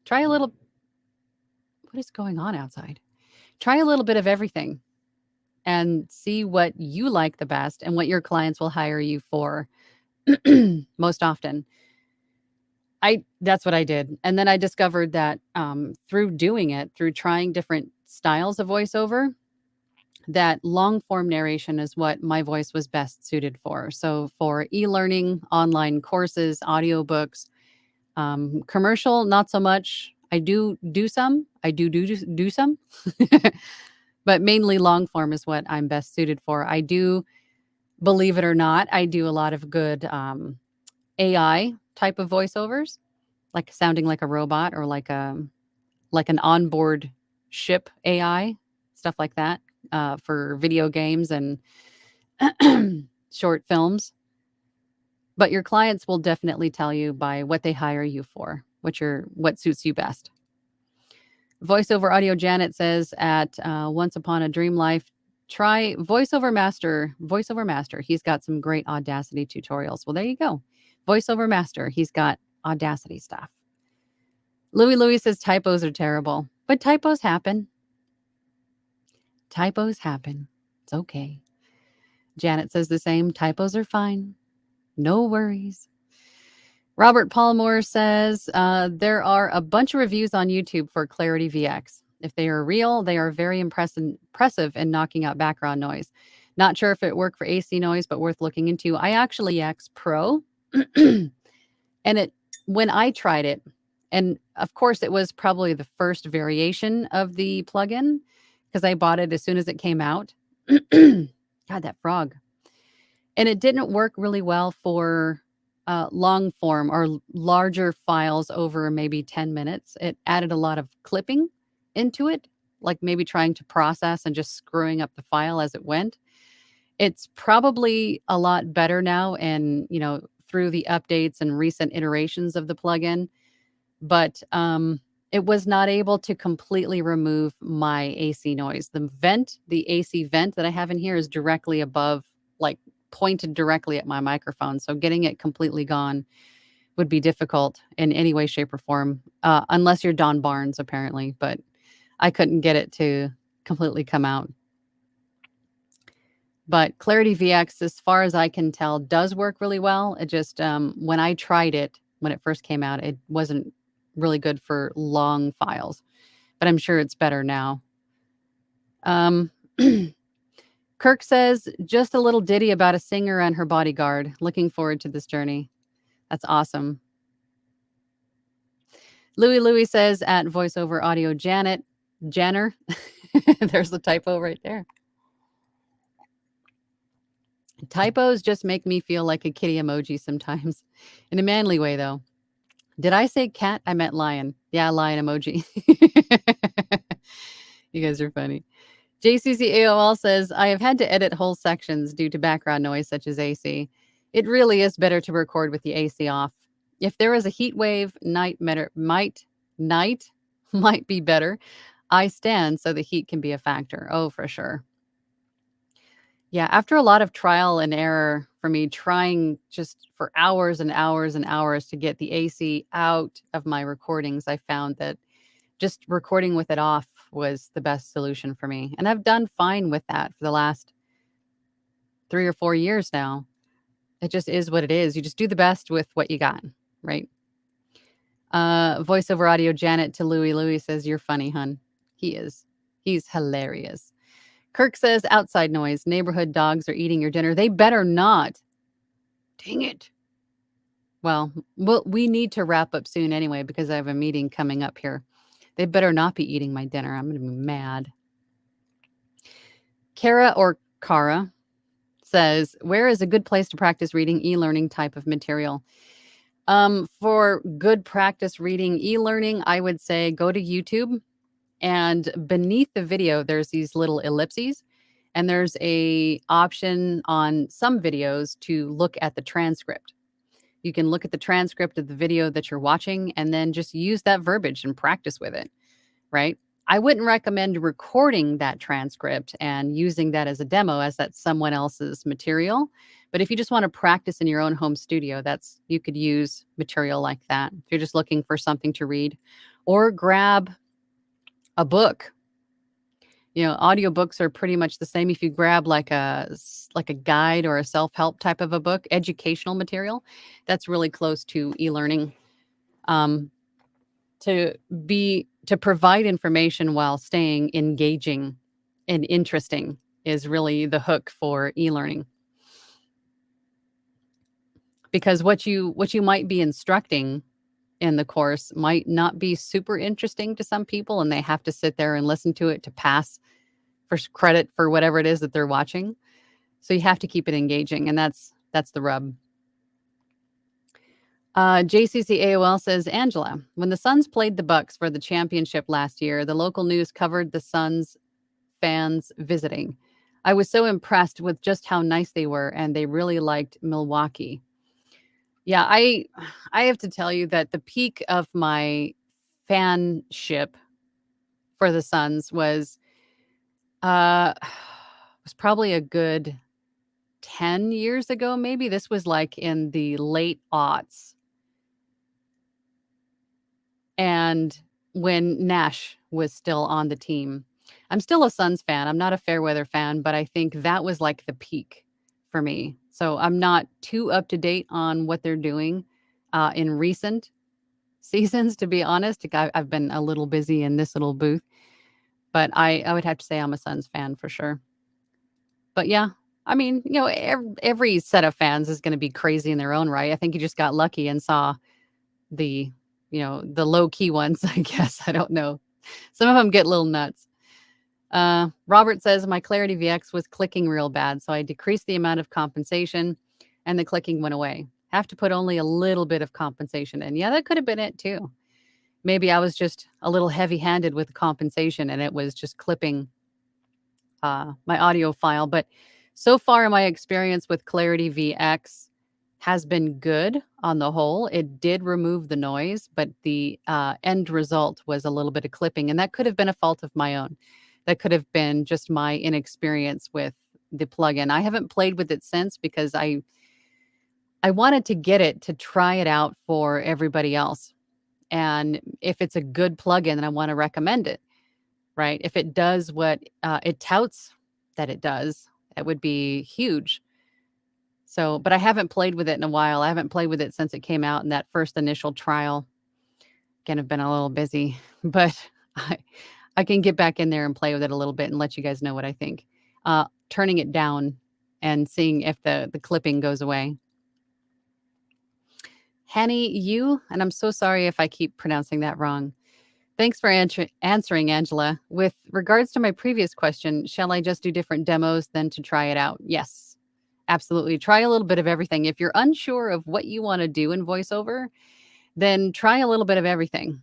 What is going on outside? Try a little bit of everything and see what you like the best and what your clients will hire you for most often. That's what I did. And then I discovered that through doing it, through trying different styles of voiceover, that long form narration is what my voice was best suited for. So for e-learning, online courses, audiobooks, commercial, not so much. I do some. I do some. But mainly long form is what I'm best suited for. I do, believe it or not, I do a lot of good AI type of voiceovers, like sounding like a robot, or like an onboard ship AI, stuff like that, for video games and short films. But your clients will definitely tell you by what they hire you for, what suits you best. Voiceover Audio Janet says at Once Upon a Dream Life, try VoiceOver Master. He's got some great Audacity tutorials. Well, there you go. VoiceOver Master. He's got Audacity stuff. Louis says typos are terrible, but typos happen. It's okay. Janet says the same. Typos are fine. No worries. Robert Palmore says, there are a bunch of reviews on YouTube for Clarity VX. If they are real, they are very impressive in knocking out background noise. Not sure if it worked for AC noise, but worth looking into. I actually VX Pro, and when I tried it, and of course it was probably the first variation of the plugin, because I bought it as soon as it came out. God, that frog. And it didn't work really well for long form or larger files over maybe 10 minutes. It added a lot of clipping into it, like maybe trying to process and just screwing up the file as it went. It's probably a lot better now, and through the updates and recent iterations of the plugin, but it was not able to completely remove my AC noise. The AC vent that I have in here is directly above, like pointed directly at my microphone. So getting it completely gone would be difficult in any way, shape, or form, unless you're Don Barnes, apparently. But I couldn't get it to completely come out. But Clarity VX, as far as I can tell, does work really well. It just, when I tried it, when it first came out, it wasn't really good for long files. But I'm sure it's better now. Kirk says, just a little ditty about a singer and her bodyguard. Looking forward to this journey. That's awesome. Louie says at VoiceOver Audio Jenner. There's the typo right there. Typos just make me feel like a kitty emoji sometimes. In a manly way, though. Did I say cat? I meant lion. Yeah, lion emoji. You guys are funny. JCCAOL says, I have had to edit whole sections due to background noise such as AC. It really is better to record with the AC off. If there is a heat wave, night might be better. I stand so the heat can be a factor. Oh, for sure. Yeah, after a lot of trial and error for me, trying just for hours and hours and hours to get the AC out of my recordings, I found that just recording with it off was the best solution for me. And I've done fine with that for the last 3 or 4 years now. It just is what it is. You just do the best with what you got, right? VoiceOver Audio Janet to Louie says, you're funny, hun. He is. He's hilarious. Kirk says, outside noise. Neighborhood dogs are eating your dinner. They better not. Dang it. Well, we need to wrap up soon anyway because I have a meeting coming up here. They better not be eating my dinner. I'm going to be mad. Kara says, where is a good place to practice reading e-learning type of material? For good practice reading e-learning, I would say go to YouTube, and beneath the video, there's these little ellipses, and there's a option on some videos to look at the transcript. You can look at the transcript of the video that you're watching and then just use that verbiage and practice with it, right? I wouldn't recommend recording that transcript and using that as a demo, as that's someone else's material. But if you just want to practice in your own home studio, you could use material like that. If you're just looking for something to read, or grab a book. Audiobooks are pretty much the same. If you grab like a guide or a self-help type of a book, educational material, that's really close to e-learning. To provide information while staying engaging and interesting is really the hook for e-learning. Because what you might be instructing in the course might not be super interesting to some people, and they have to sit there and listen to it to pass for credit for whatever it is that they're watching. So you have to keep it engaging, and that's the rub. JCCAOL says, Angela, when the Suns played the Bucks for the championship last year, the local news covered the Suns fans visiting. I was so impressed with just how nice they were, and they really liked Milwaukee. Yeah, I have to tell you that the peak of my fanship for the Suns was probably a good 10 years ago, maybe. This was like in the late aughts. And when Nash was still on the team. I'm still a Suns fan. I'm not a Fairweather fan, but I think that was like the peak for me. So I'm not too up to date on what they're doing in recent seasons, to be honest. I've been a little busy in this little booth, but I would have to say I'm a Suns fan for sure. But yeah, I mean, every set of fans is going to be crazy in their own right. I think you just got lucky and saw the low key ones, I guess. I don't know. Some of them get a little nuts. Robert says, my Clarity VX was clicking real bad, so I decreased the amount of compensation and the clicking went away. Have to put only a little bit of compensation in. Yeah, that could have been it too. Maybe I was just a little heavy-handed with compensation and it was just clipping my audio file. But so far, my experience with Clarity VX has been good on the whole. It did remove the noise, but the end result was a little bit of clipping, and that could have been a fault of my own. That could have been just my inexperience with the plugin. I haven't played with it since because I wanted to get it to try it out for everybody else. And if it's a good plugin, then I want to recommend it, right? If it does what it touts that it does, it would be huge. So, but I haven't played with it in a while. I haven't played with it since it came out in that first initial trial. Again, I've been a little busy, but I can get back in there and play with it a little bit and let you guys know what I think. Turning it down and seeing if the clipping goes away. Hanny, you, and I'm so sorry if I keep pronouncing that wrong. Thanks for answering, Angela. With regards to my previous question, shall I just do different demos than to try it out? Yes, absolutely. Try a little bit of everything. If you're unsure of what you want to do in voiceover, then try a little bit of everything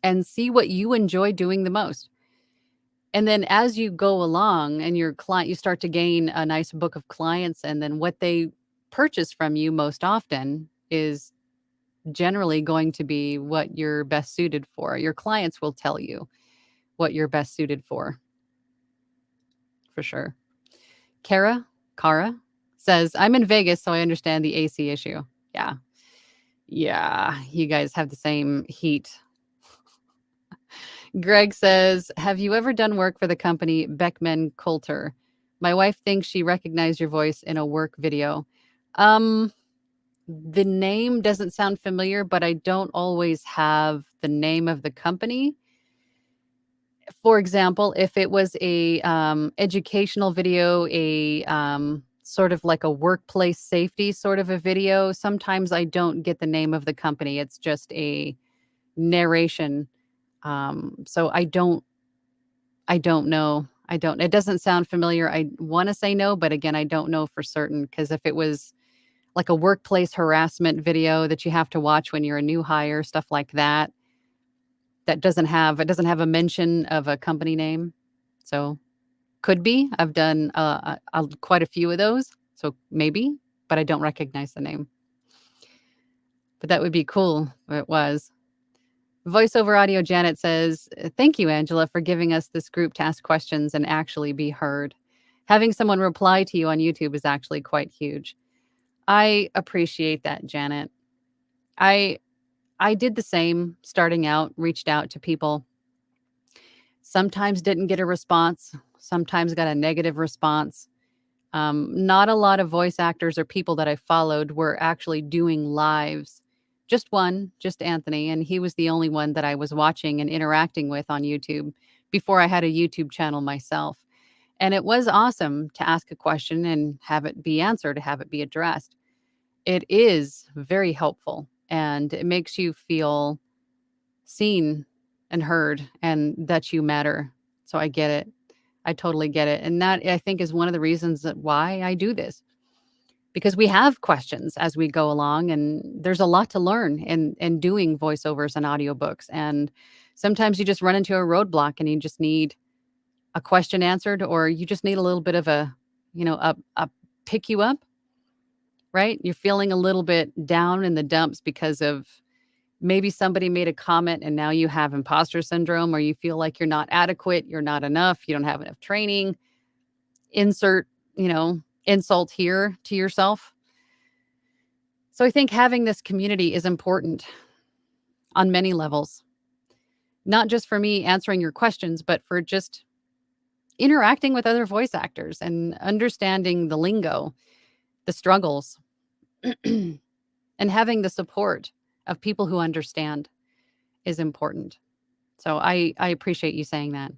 and see what you enjoy doing the most. And then as you go along and your client, you start to gain a nice book of clients, and then what they purchase from you most often is generally going to be what you're best suited for. Your clients will tell you what you're best suited for sure. Kara says, I'm in Vegas, so I understand the AC issue. Yeah. Yeah. You guys have the same heat. Greg says, have you ever done work for the company Beckman Coulter? My wife thinks she recognized your voice in a work video. The name doesn't sound familiar, but I don't always have the name of the company. For example, if it was a educational video, a sort of like a workplace safety sort of a video, sometimes I don't get the name of the company. It's just a narration. So I don't know. It doesn't sound familiar. I want to say no, but again, I don't know for certain, because if it was like a workplace harassment video that you have to watch when you're a new hire, stuff like that, that doesn't have a mention of a company name. So could be. I've done quite a few of those. So maybe, but I don't recognize the name. But that would be cool if it was. VoiceOver Audio Janet says, thank you, Angela, for giving us this group to ask questions and actually be heard. Having someone reply to you on YouTube is actually quite huge. I appreciate that, Janet. I did the same starting out, reached out to people. Sometimes didn't get a response, sometimes got a negative response. Not a lot of voice actors or people that I followed were actually doing lives. Just one, just Anthony, and he was the only one that I was watching and interacting with on YouTube before I had a YouTube channel myself. And it was awesome to ask a question and have it be answered, have it be addressed. It is very helpful, and it makes you feel seen and heard and that you matter. So I get it. I totally get it. And that, I think, is one of the reasons that why I do this, because we have questions as we go along, and there's a lot to learn in doing voiceovers and audiobooks. And sometimes you just run into a roadblock and you just need a question answered, or you just need a little bit of a pick you up, right? You're feeling a little bit down in the dumps because of maybe somebody made a comment and now you have imposter syndrome, or you feel like you're not adequate, you're not enough, you don't have enough training. Insert, insult here to yourself. So I think having this community is important on many levels, not just for me answering your questions, but for just interacting with other voice actors and understanding the lingo, the struggles, and having the support of people who understand is important. So I appreciate you saying that.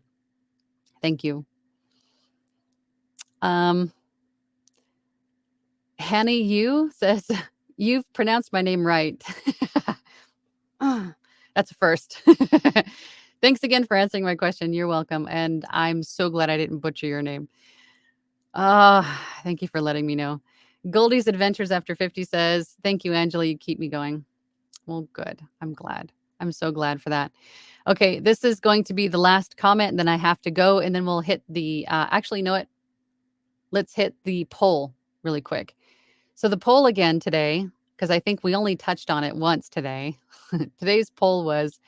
Thank you. Hanny Yu says, you've pronounced my name right. That's a first. Thanks again for answering my question. You're welcome. And I'm so glad I didn't butcher your name. Thank you for letting me know. Goldie's Adventures After 50 says, thank you, Angela. You keep me going. Well, good. I'm glad. I'm so glad for that. Okay, this is going to be the last comment, and then I have to go, and then we'll hit the, actually, you know what? Let's hit the poll really quick. So the poll again today, because I think we only touched on it once today. Today's poll was,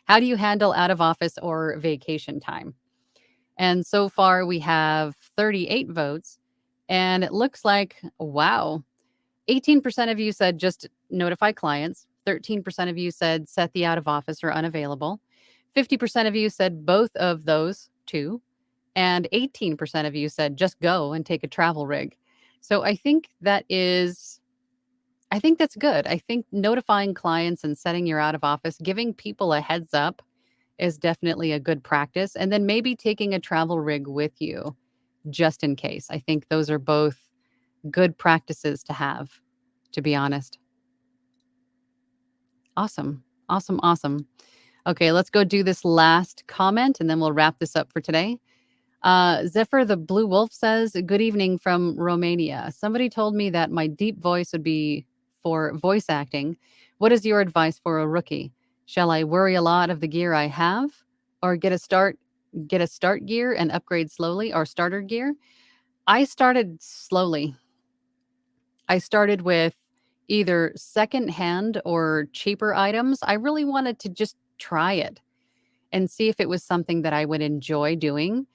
how do you handle out of office or vacation time? And so far we have 38 votes, and it looks like, wow, 18% of you said just notify clients. 13% of you said set the out of office or unavailable. 50% of you said both of those two. And 18% of you said just go and take a travel rig. So I think that's good. I think notifying clients and setting your out of office, giving people a heads up is definitely a good practice. And then maybe taking a travel rig with you just in case. I think those are both good practices to have, to be honest. Awesome. Awesome. Awesome. Okay, let's go do this last comment and then we'll wrap this up for today. Zephyr the Blue Wolf says, "Good evening from Romania. Somebody told me that my deep voice would be for voice acting. What is your advice for a rookie? Shall I worry a lot of the gear I have or get a start gear and upgrade slowly, or starter gear?" I started slowly. I started with either secondhand or cheaper items. I really wanted to just try it and see if it was something that I would enjoy doing,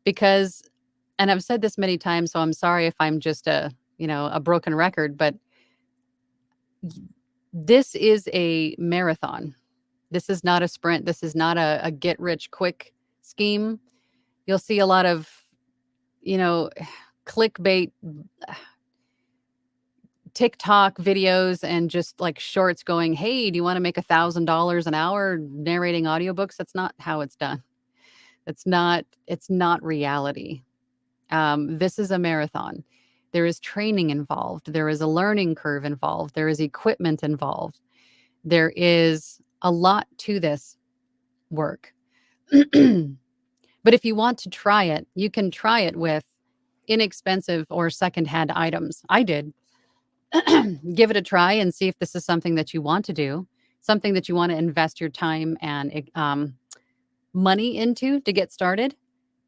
because, and I've said this many times, so I'm sorry if I'm just a broken record, but this is a marathon. This is not a sprint. This is not a get rich quick scheme. You'll see a lot of, you know, clickbait TikTok videos and just like shorts going, "Hey, do you want to make $1,000 an hour narrating audiobooks?" That's not how it's done. It's not reality. This is a marathon. There is training involved. There is a learning curve involved. There is equipment involved. There is a lot to this work. But if you want to try it, you can try it with inexpensive or secondhand items. I did. Give it a try and see if this is something that you want to do, something that you want to invest your time and money into to get started,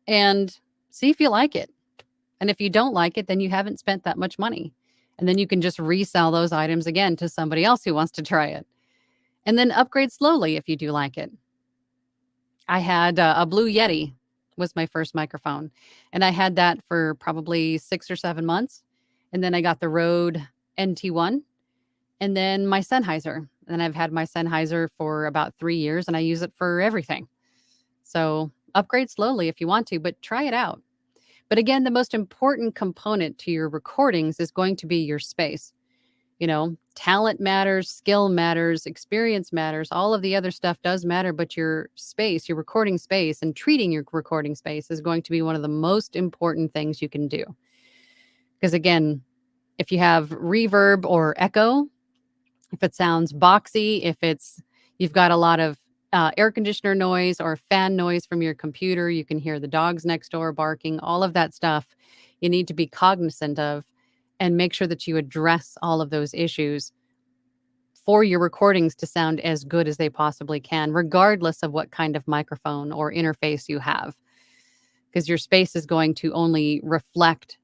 and see if you like it. And if you don't like it, then you haven't spent that much money. And then you can just resell those items again to somebody else who wants to try it. And then upgrade slowly if you do like it. I had a Blue Yeti was my first microphone. And I had that for probably 6 or 7 months. And then I got the Rode NT1 and then my Sennheiser. And I've had my Sennheiser for about 3 years and I use it for everything. So upgrade slowly if you want to, but try it out. But again, the most important component to your recordings is going to be your space. Talent matters, skill matters, experience matters. All of the other stuff does matter, but your space, your recording space, and treating your recording space is going to be one of the most important things you can do. Because again, if you have reverb or echo, if it sounds boxy, if you've got a lot of air conditioner noise or fan noise from your computer, you can hear the dogs next door barking, all of that stuff you need to be cognizant of and make sure that you address all of those issues for your recordings to sound as good as they possibly can, regardless of what kind of microphone or interface you have. Because your space is going to only reflect,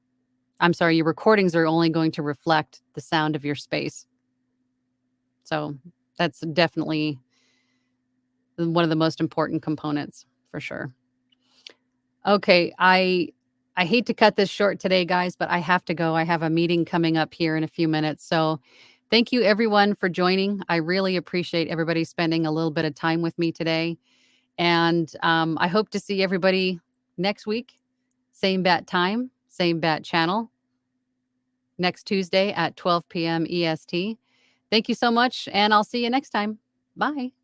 your recordings are only going to reflect the sound of your space. So that's definitely one of the most important components for sure. Okay, I hate to cut this short today, guys, but I have to go. I have a meeting coming up here in a few minutes. So thank you, everyone, for joining. I really appreciate everybody spending a little bit of time with me today. And I hope to see everybody next week. Same bat time, same bat channel. Next Tuesday at 12 p.m. EST. Thank you so much, and I'll see you next time. Bye.